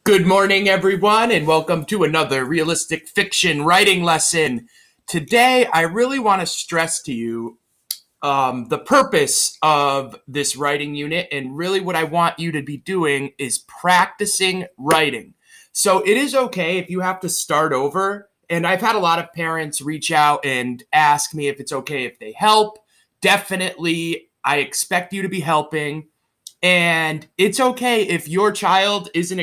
Good morning, everyone, and welcome to another realistic fiction writing lesson. Today, I really want to stress to you the purpose of this writing unit, and really what I want you to be doing is practicing writing. So it is okay if you have to start over, and I've had a lot of parents reach out and ask me if it's okay if they help. Definitely, I expect you to be helping. And it's okay if your child isn't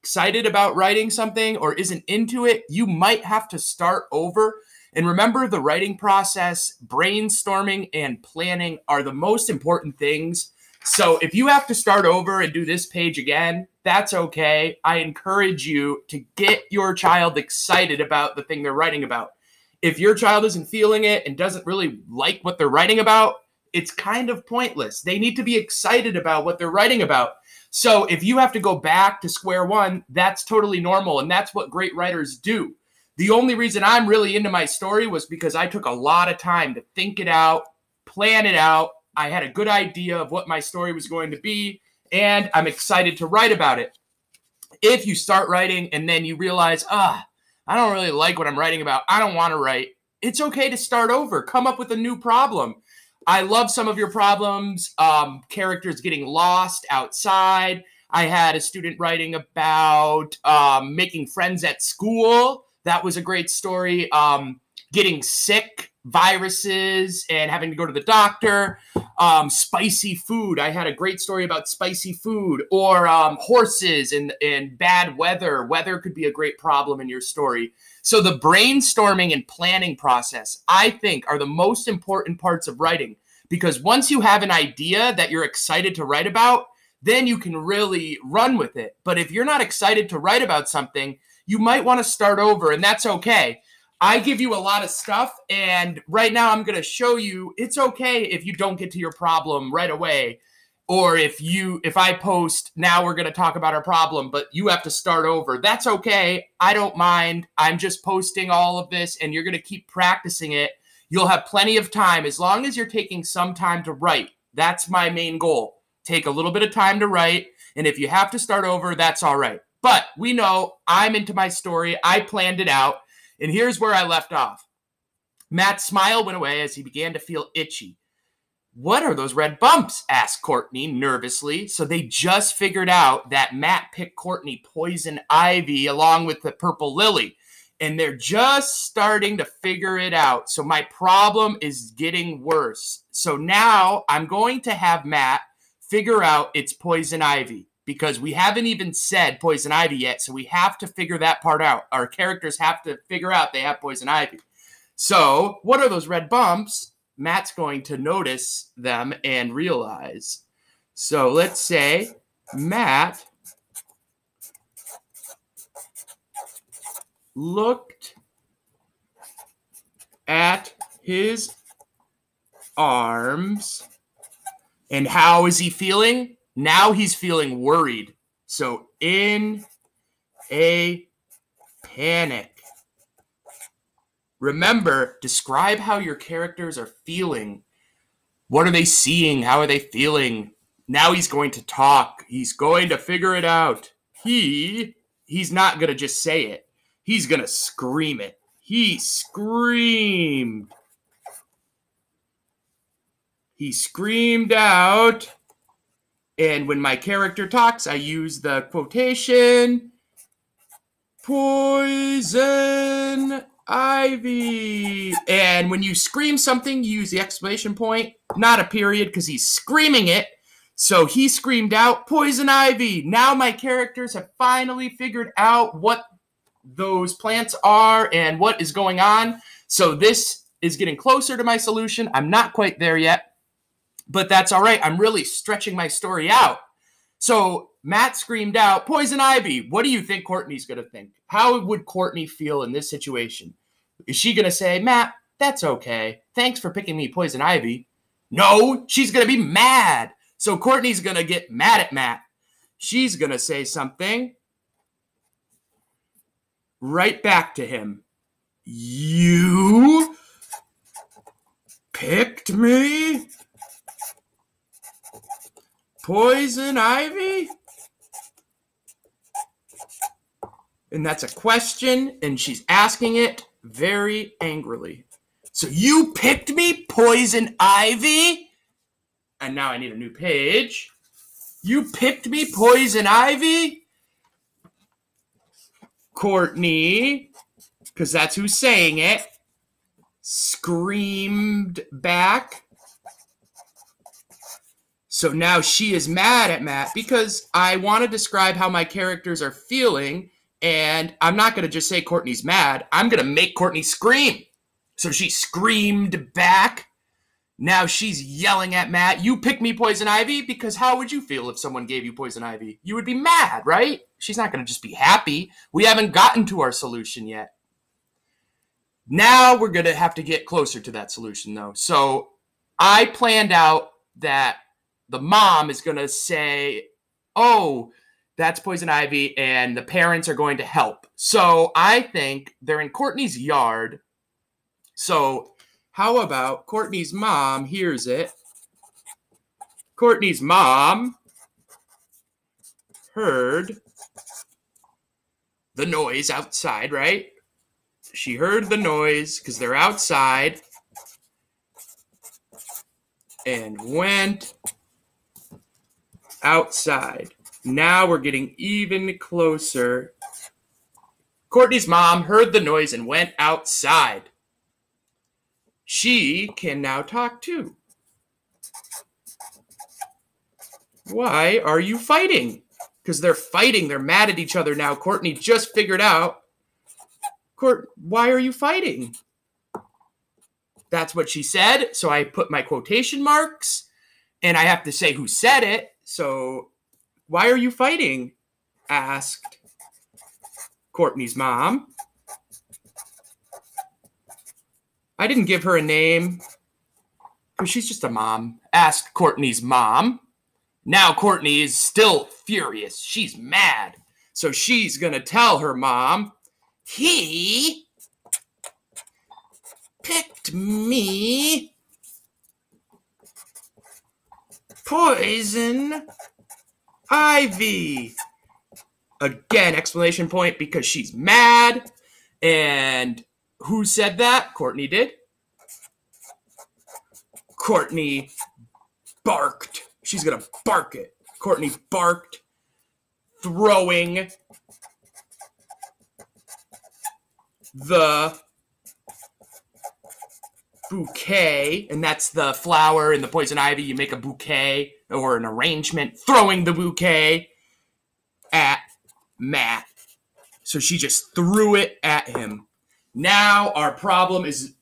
excited about writing something or isn't into it. You might have to start over. And remember, the writing process, brainstorming, and planning are the most important things. So if you have to start over and do this page again, that's okay. I encourage you to get your child excited about the thing they're writing about. If your child isn't feeling it and doesn't really like what they're writing about, it's kind of pointless. They need to be excited about what they're writing about. So if you have to go back to square one, that's totally normal. And that's what great writers do. The only reason I'm really into my story was because I took a lot of time to think it out, plan it out. I had a good idea of what my story was going to be, and I'm excited to write about it. If you start writing and then you realize, I don't really like what I'm writing about, I don't want to write, it's okay to start over. Come up with a new problem. I love some of your problems. Characters getting lost outside. I had a student writing about making friends at school. That was a great story. Getting sick, viruses, and having to go to the doctor. Spicy food. I had a great story about spicy food. Or horses and bad weather. Weather could be a great problem in your story. So the brainstorming and planning process, I think, are the most important parts of writing, because once you have an idea that you're excited to write about, then you can really run with it. But if you're not excited to write about something, you might want to start over, and that's okay. I give you a lot of stuff, and right now I'm going to show you it's okay if you don't get to your problem right away. Or if I post, now we're going to talk about our problem, but you have to start over. That's okay. I don't mind. I'm just posting all of this, and you're going to keep practicing it. You'll have plenty of time as long as you're taking some time to write. That's my main goal. Take a little bit of time to write, and if you have to start over, that's all right. But we know I'm into my story. I planned it out, and here's where I left off. Matt's smile went away as he began to feel itchy. "What are those red bumps?" asked Courtney nervously. So they just figured out that Matt picked Courtney poison ivy along with the purple lily. And they're just starting to figure it out. So my problem is getting worse. So now I'm going to have Matt figure out it's poison ivy, because we haven't even said poison ivy yet. So we have to figure that part out. Our characters have to figure out they have poison ivy. So what are those red bumps? Matt's going to notice them and realize. So let's say Matt looked at his arms. And how is he feeling? Now he's feeling worried. So in a panic. Remember, describe how your characters are feeling. What are they seeing? How are they feeling? Now he's going to talk. He's going to figure it out. He's not going to just say it. He's going to scream it. He screamed. He screamed out. And when my character talks, I use the quotation, poison ivy. And when you scream something, you use the exclamation point, not a period, because he's screaming it. So he screamed out, poison ivy. Now my characters have finally figured out what those plants are and what is going on. So this is getting closer to my solution. I'm not quite there yet, but that's all right. I'm really stretching my story out. So Matt screamed out, poison ivy. What do you think Courtney's going to think? How would Courtney feel in this situation? Is she going to say, Matt, that's okay. Thanks for picking me poison ivy? No, she's going to be mad. So Courtney's going to get mad at Matt. She's going to say something right back to him. You picked me? Poison ivy? And that's a question, and she's asking it very angrily. So you picked me, Poison Ivy? And now I need a new page. You picked me, Poison Ivy? Courtney, because that's who's saying it, screamed back. So now she is mad at Matt because I want to describe how my characters are feeling, and I'm not going to just say Courtney's mad. I'm going to make Courtney scream. So she screamed back. Now she's yelling at Matt, you picked me, Poison Ivy? Because how would you feel if someone gave you Poison Ivy? You would be mad, right? She's not going to just be happy. We haven't gotten to our solution yet. Now we're going to have to get closer to that solution, though. So I planned out that the mom is going to say, oh, that's Poison Ivy, and the parents are going to help. So I think they're in Courtney's yard. So how about Courtney's mom hears it? Courtney's mom heard the noise outside, right? She heard the noise because they're outside and went outside. Now we're getting even closer. Courtney's mom heard the noise and went outside. She can now talk too. Why are you fighting? Because they're fighting. They're mad at each other now. Courtney just figured out. Why are you fighting? That's what she said. So I put my quotation marks, and I have to say who said it. So, why are you fighting? Asked Courtney's mom. I didn't give her a name because she's just a mom. Asked Courtney's mom. Now Courtney is still furious. She's mad. So she's going to tell her mom, he picked me, Poison Ivy. Again, exclamation point, because she's mad. And who said that? Courtney did. Courtney barked. She's going to bark it. Courtney barked, throwing the bouquet, and that's the flower and the poison ivy. You make a bouquet or an arrangement, throwing the bouquet at Matt. So she just threw it at him. Now our problem is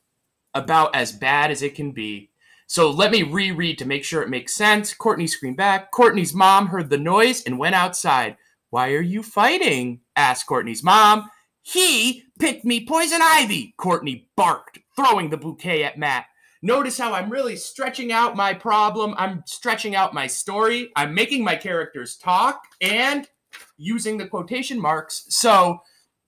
about as bad as it can be. So let me reread to make sure it makes sense. Courtney screamed back. Courtney's mom heard the noise and went outside. Why are you fighting? Asked Courtney's mom. He picked me, Poison Ivy, Courtney barked, throwing the bouquet at Matt. Notice how I'm really stretching out my problem. I'm stretching out my story. I'm making my characters talk and using the quotation marks. So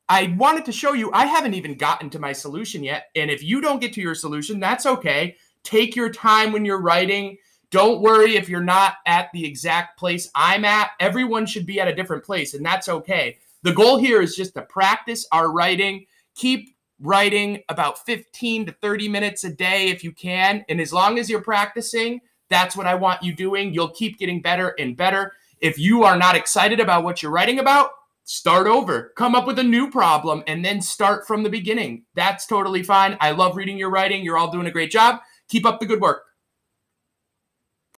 I wanted to show you I haven't even gotten to my solution yet. And if you don't get to your solution, that's okay. Take your time when you're writing. Don't worry if you're not at the exact place I'm at. Everyone should be at a different place, and that's okay. The goal here is just to practice our writing. Keep writing about 15 to 30 minutes a day if you can. And as long as you're practicing, that's what I want you doing. You'll keep getting better and better. If you are not excited about what you're writing about, start over. Come up with a new problem and then start from the beginning. That's totally fine. I love reading your writing. You're all doing a great job. Keep up the good work.